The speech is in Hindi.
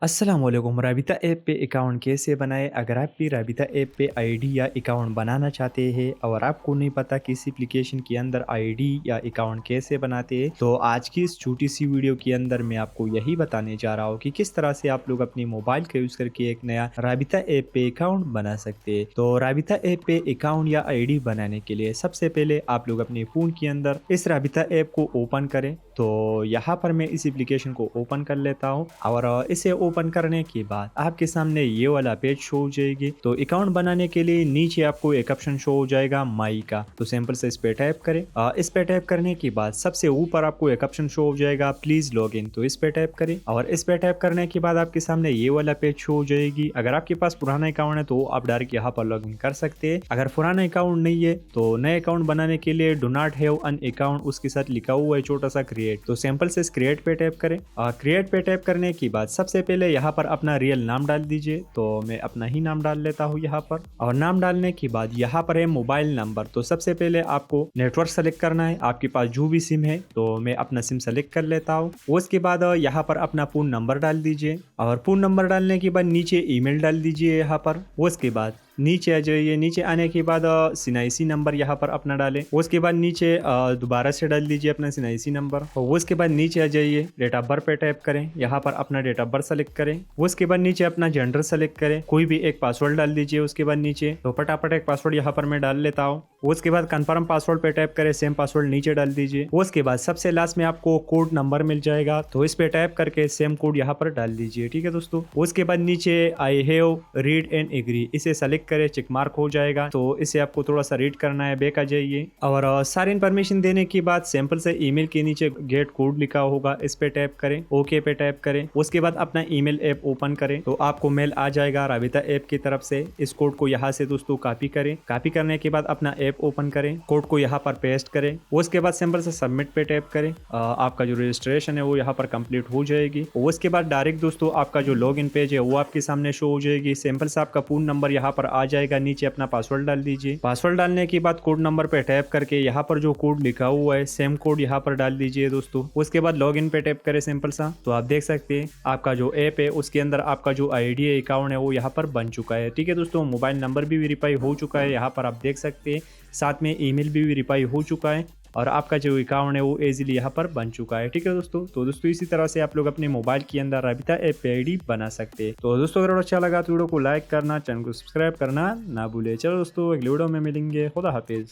अस्सलामुअलैकुम। राबिता ऐप पे अकाउंट कैसे बनाएं? अगर आप भी राबिता ऐप पे आईडी या अकाउंट बनाना चाहते हैं और आपको नहीं पता किस एप्लीकेशन के अंदर आईडी या अकाउंट कैसे बनाते हैं, तो आज की इस छोटी सी वीडियो के अंदर मैं आपको यही बताने जा रहा हूँ कि किस तरह से आप लोग अपनी मोबाइल का यूज़ करके एक नया राबिता ऐप पे अकाउंट बना सकते हैं। तो राबिता ऐप पे अकाउंट या आईडी बनाने के लिए सबसे पहले आप लोग अपने फ़ोन के अंदर इस राबिता ऐप को ओपन करें। तो यहाँ पर मैं इस एप्लीकेशन को ओपन कर लेता हूँ और इसे ओपन करने के बाद आपके सामने ये वाला पेज शो हो जाएगी। तो अकाउंट बनाने के लिए नीचे आपको एक ऑप्शन शो हो जाएगा माई का। तो सिंपल से इस पे टैप करें। इस पे टैप करने के बाद सबसे ऊपर आपको एक ऑप्शन शो हो जाएगा प्लीज लॉग इन। तो इस पे टैप करें और इस पे टैप करने के बाद आपके सामने ये वाला पेज शो हो जाएगी। अगर आपके पास पुराना अकाउंट है तो आप डायरेक्ट यहाँ पर लॉग इन कर सकते हैं। अगर पुराना अकाउंट नहीं है तो नए अकाउंट बनाने के लिए do not have an account उसके साथ लिखा हुआ है छोटा सा क्रिएट। तो सिंपल से क्रिएट पे टैप करें। क्रिएट पे टैप करने के बाद सबसे पहले यहाँ पर अपना रियल नाम डाल दीजिए। तो मैं अपना ही नाम डाल लेता हूँ यहाँ पर। और नाम डालने के बाद यहाँ पर है मोबाइल नंबर। तो सबसे पहले आपको नेटवर्क सेलेक्ट करना है। आपके पास जो भी सिम है तो मैं अपना सिम सेलेक्ट कर लेता हूँ। उसके बाद यहाँ पर अपना फोन नंबर डाल दीजिए और फोन नंबर डालने के बाद नीचे ईमेल डाल दीजिए यहाँ पर। उसके बाद नीचे आ जाइए। नीचे आने के बाद सिनाइसी नंबर यहाँ पर अपना डालें। उसके बाद नीचे दोबारा से डाल दीजिए अपना सिनाइसी नंबर। और उसके बाद नीचे आ जाइए, डेट ऑफ बर्थ पे टैप करें। यहाँ पर अपना डेट ऑफ बर्थ सेलेक्ट करें। उसके बाद नीचे अपना जेंडर सेलेक्ट करें। कोई भी एक पासवर्ड डाल दीजिए। उसके बाद नीचे तो फटाफट एक पासवर्ड यहाँ पर मैं डाल लेता हूँ। उसके बाद कंफर्म पासवर्ड पे टैप करें। सेम पासवर्ड नीचे डाल दीजिए। उसके बाद सबसे लास्ट में आपको कोड नंबर मिल जाएगा। तो इस पे टैप करके सेम कोड यहाँ पर डाल दीजिए। ठीक है दोस्तों। उसके बाद नीचे I have read and agree इसे सेलेक्ट करें। चेक मार्क हो जाएगा। तो इसे आपको थोड़ा सा रीड करना है। बैक आ जाइए और सारी इन्फॉर्मेशन देने के बाद सिंपल से ईमेल के नीचे गेट कोड लिखा होगा, इस पे टैप करें। ओके पे टैप करें। उसके बाद अपना ईमेल ऐप ओपन करें। तो आपको मेल आ जाएगा राबिता ऐप की तरफ से। इस कोड को यहाँ से दोस्तों कॉपी करें। कॉपी करने के बाद अपना ऐप ओपन करें। कोड को यहाँ पर पेस्ट करें। उसके बाद सिंपल से सबमिट पे टैप करें। आपका जो रजिस्ट्रेशन है वो यहाँ पर कंप्लीट हो जाएगी। उसके बाद डायरेक्ट दोस्तों आपका जो लॉग इन पेज है वो आपके सामने शो हो जाएगी। सिंपल से आपका फोन नंबर यहाँ पर आ जाएगा। नीचे अपना पासवर्ड डाल दीजिए। पासवर्ड डालने के बाद कोड नंबर पे टैप करके यहाँ पर जो कोड लिखा हुआ है सेम कोड यहाँ पर डाल दीजिए दोस्तों। उसके बाद लॉगिन पे टैप करें सिंपल सा। तो आप देख सकते हैं आपका जो ऐप है उसके अंदर आपका जो आईडी है अकाउंट है वो यहाँ पर बन चुका है। ठीक है दोस्तों। मोबाइल नंबर भी वेरीफाई हो चुका है यहाँ पर आप देख सकते हैं। साथ में ईमेल भी वेरीफाई हो चुका है और आपका जो अकाउंट है वो इजीली यहाँ पर बन चुका है। ठीक है दोस्तों। तो दोस्तों इसी तरह से आप लोग अपने मोबाइल के अंदर राबिता ऐप पे आईडी बना सकते हैं। तो दोस्तों अगर अच्छा लगा तो वीडियो को लाइक करना, चैनल को सब्सक्राइब करना ना भूले। चलो दोस्तों अगले वीडियो में मिलेंगे। खुदा हाफिज।